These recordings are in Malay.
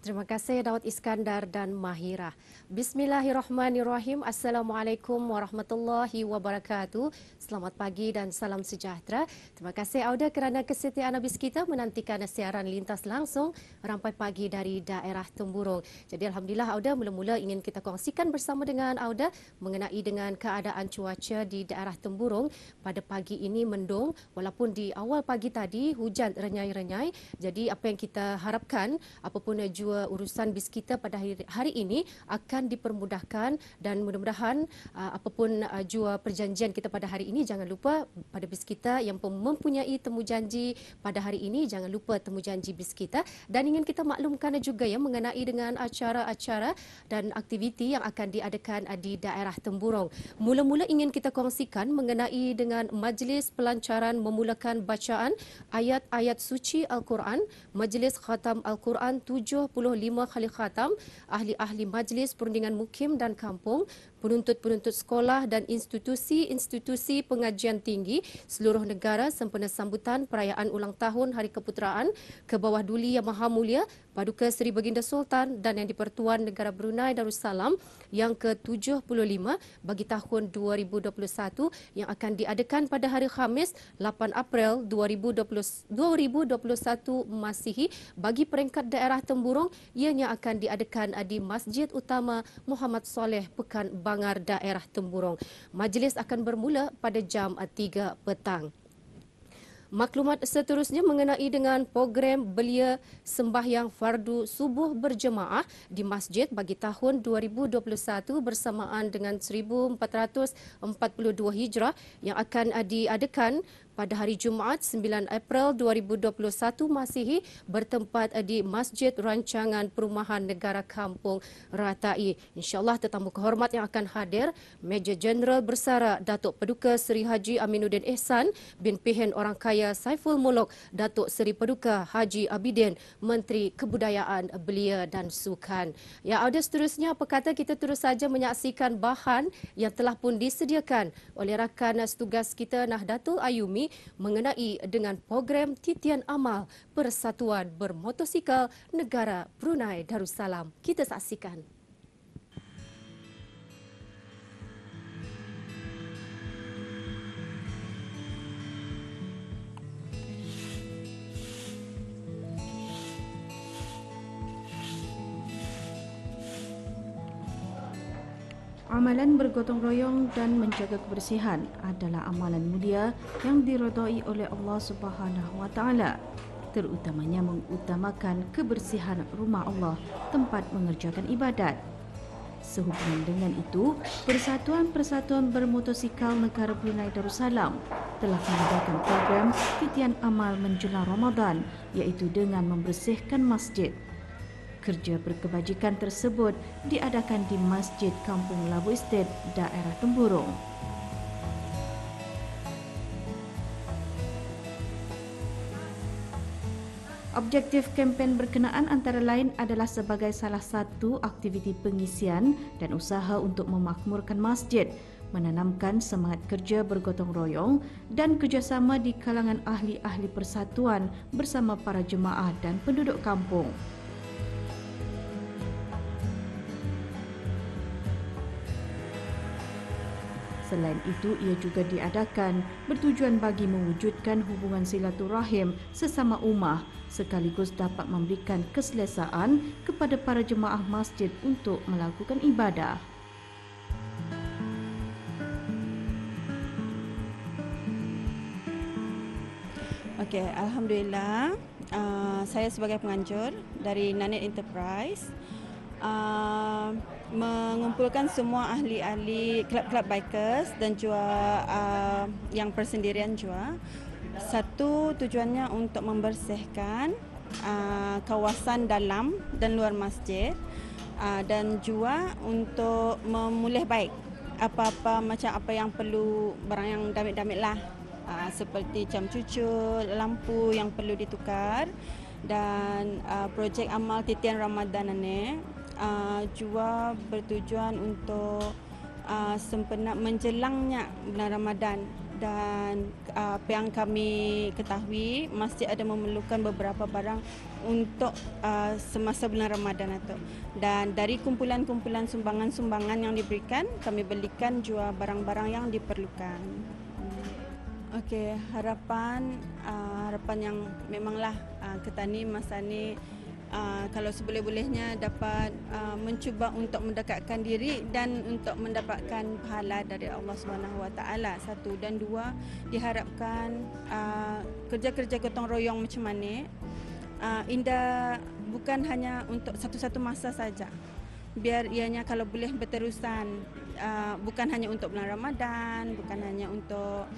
Terima kasih Daud Iskandar dan Mahira. Bismillahirrahmanirrahim. Assalamualaikum warahmatullahi wabarakatuh. Selamat pagi dan salam sejahtera. Terima kasih Auda kerana kesetiaan habis kita menantikan siaran lintas langsung rampai pagi dari daerah Temburong. Jadi Alhamdulillah Auda, mula-mula ingin kita kongsikan bersama dengan Auda mengenai dengan keadaan cuaca di daerah Temburong. Pada pagi ini mendung, walaupun di awal pagi tadi hujan renyai-renyai. Jadi apa yang kita harapkan, apapun jua urusan bis kita pada hari ini akan dipermudahkan dan mudah-mudahan apapun jua perjanjian kita pada hari ini, jangan lupa pada bis kita yang mempunyai temu janji pada hari ini, jangan lupa temu janji bis kita. Dan ingin kita maklumkan juga ya mengenai dengan acara-acara dan aktiviti yang akan diadakan di daerah Temburong. Mula-mula ingin kita kongsikan mengenai dengan majlis pelancaran memulakan bacaan ayat-ayat suci Al-Quran, majlis khatam Al-Quran 75 kali khatam, ahli-ahli majlis perundingan mukim dan kampung, penuntut-penuntut sekolah dan institusi-institusi pengajian tinggi seluruh negara sempena sambutan perayaan ulang tahun Hari Keputeraan ke bawah Duli Yang Maha Mulia Paduka Seri Baginda Sultan dan Yang di-Pertuan Negara Brunei Darussalam yang ke-75 bagi tahun 2021 yang akan diadakan pada hari Khamis 8 April 2021 Masihi bagi peringkat daerah Temburong, ianya akan diadakan di Masjid Utama Muhammad Soleh Pekan Bangar daerah Temburong. Majlis akan bermula pada jam 3 petang. Maklumat seterusnya mengenai dengan program belia sembahyang fardu subuh berjemaah di masjid bagi tahun 2021 bersamaan dengan 1442 Hijrah yang akan diadakan pada hari Jumaat 9 April 2021 Masihi bertempat di Masjid Rancangan Perumahan Negara Kampung Ratai. InsyaAllah tetamu kehormat yang akan hadir, Major Jeneral Bersara Datuk Paduka Seri Haji Aminuddin Ehsan bin Pihin Orang Kaya Saiful Muluk, Datuk Seri Paduka Haji Abidin, Menteri Kebudayaan, Belia dan Sukan. Ya, audio seterusnya apa kata kita terus saja menyaksikan bahan yang telah pun disediakan oleh rakan setugas kita Nahdlatul Ayumi mengenai dengan program titian amal Persatuan Bermotosikal Negara Brunei Darussalam. Kita saksikan. Amalan bergotong royong dan menjaga kebersihan adalah amalan mulia yang diredai oleh Allah Subhanahu Wa Taala, terutamanya mengutamakan kebersihan rumah Allah, tempat mengerjakan ibadat. Sehubungan dengan itu, Persatuan Bermotosikal Negara Brunei Darussalam telah mengadakan program titian amal menjelang Ramadan, iaitu dengan membersihkan masjid. Kerja berkebajikan tersebut diadakan di Masjid Kampung Labu Estate, daerah Temburong. Objektif kempen berkenaan antara lain adalah sebagai salah satu aktiviti pengisian dan usaha untuk memakmurkan masjid, menanamkan semangat kerja bergotong royong dan kerjasama di kalangan ahli-ahli persatuan bersama para jemaah dan penduduk kampung. Selain itu, ia juga diadakan bertujuan bagi mewujudkan hubungan silaturahim sesama ummah sekaligus dapat memberikan keselesaan kepada para jemaah masjid untuk melakukan ibadah. Okey, alhamdulillah, saya sebagai penganjur dari Nanet Enterprise mengumpulkan semua ahli-ahli kelab-kelab bikers dan juga yang persendirian juga. Satu tujuannya untuk membersihkan kawasan dalam dan luar masjid dan juga untuk memulih baik apa-apa macam apa yang perlu, barang yang damit-damit lah, seperti cam cucur, lampu yang perlu ditukar. Dan projek amal titian Ramadan ini juga bertujuan untuk sempena menjelangnya bulan Ramadan Dan apa yang kami ketahui, masjid ada memerlukan beberapa barang untuk semasa bulan Ramadan itu. Dan dari kumpulan-kumpulan sumbangan-sumbangan yang diberikan, kami belikan juga barang-barang yang diperlukan. Okey, harapan yang memanglah Ketani masa ni kalau seboleh-bolehnya dapat mencuba untuk mendekatkan diri dan untuk mendapatkan pahala dari Allah Subhanahu Wa Taala. Satu, dan dua, diharapkan kerja-kerja gotong royong macam mana indah bukan hanya untuk satu-satu masa saja. Biar ianya kalau boleh berterusan, bukan hanya untuk bulan Ramadan, bukan hanya untuk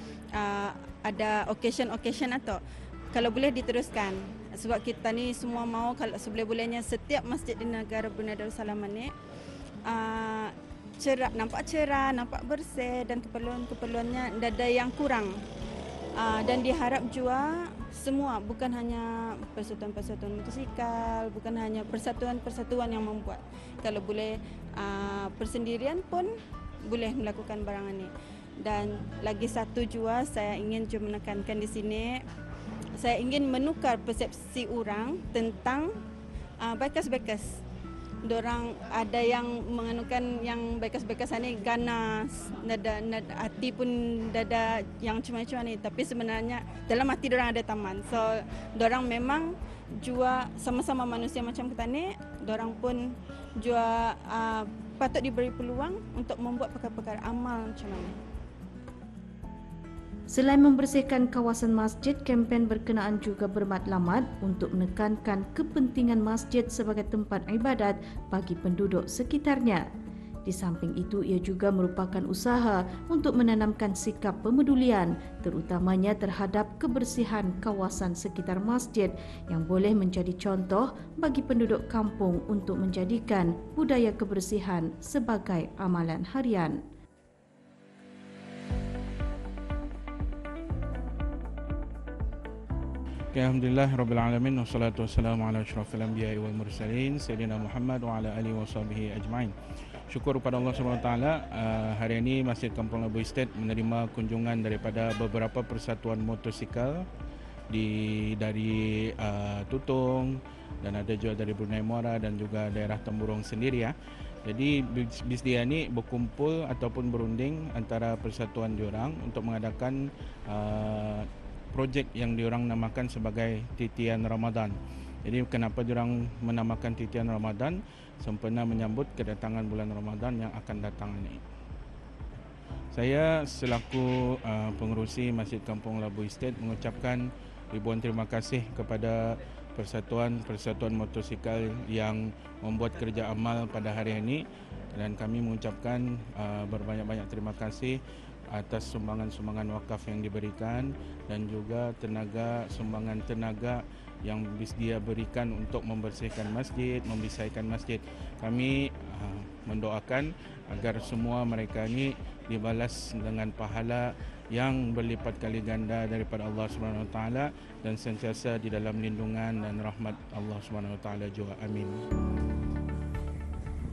ada occasion atau kalau boleh diteruskan. Sebab kita ni semua mau kalau seboleh-bolehnya setiap masjid di negara Brunei Darussalam ni nampak cerah, nampak bersih dan keperluan-keperluannya ada yang kurang. Dan diharap juga semua, bukan hanya persatuan-persatuan motosikal, bukan hanya persatuan-persatuan yang membuat. Kalau boleh persendirian pun boleh melakukan barang ini. Dan lagi satu juga saya ingin juga menekankan di sini, saya ingin menukar persepsi orang tentang bikers. Dorang ada yang menganukan yang bikers ni ganas, nada hati pun dada yang cuma-cuma ni, tapi sebenarnya dalam hati dorang ada taman. So dorang memang juga sama-sama manusia macam kita ni, dorang pun juga patut diberi peluang untuk membuat perkara-perkara amal macam mana. Selain membersihkan kawasan masjid, kempen berkenaan juga bermatlamat untuk menekankan kepentingan masjid sebagai tempat ibadat bagi penduduk sekitarnya. Di samping itu, ia juga merupakan usaha untuk menanamkan sikap pemedulian, terutamanya terhadap kebersihan kawasan sekitar masjid yang boleh menjadi contoh bagi penduduk kampung untuk menjadikan budaya kebersihan sebagai amalan harian. Alhamdulillah Rabbil Alamin, wassalatu wassalamu ala asyrafil anbiya'i wal mursalin Sayyidina Muhammad wa ala alihi wa sahbihi ajma'in. Syukur kepada Allah SWT, hari ini Masjid Kampung Labu Estate menerima kunjungan daripada beberapa persatuan motosikal dari Tutong dan ada juga dari Brunei Muara dan juga daerah Temburong sendiri ya. Jadi bis dia ni berkumpul ataupun berunding antara persatuan diorang untuk mengadakan projek yang diorang namakan sebagai Titian Ramadan. Jadi kenapa diorang menamakan Titian Ramadan? Sempena menyambut kedatangan bulan Ramadan yang akan datang ini. Saya selaku pengerusi Masjid Kampung Labu Estate mengucapkan ribuan terima kasih kepada persatuan motosikal yang membuat kerja amal pada hari ini, dan kami mengucapkan berbanyak-banyak terima kasih atas sumbangan-sumbangan wakaf yang diberikan dan juga sumbangan tenaga yang dia berikan untuk membersihkan masjid, membisaikan masjid. Kami mendoakan agar semua mereka ini dibalas dengan pahala yang berlipat kali ganda daripada Allah Subhanahu Wa Taala dan sentiasa di dalam lindungan dan rahmat Allah Subhanahu Wa Taala juga. Amin.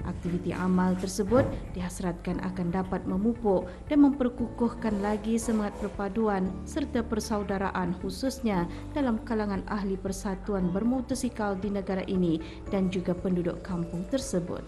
Aktiviti amal tersebut dihasratkan akan dapat memupuk dan memperkukuhkan lagi semangat perpaduan serta persaudaraan khususnya dalam kalangan ahli persatuan bermotosikal di negara ini dan juga penduduk kampung tersebut.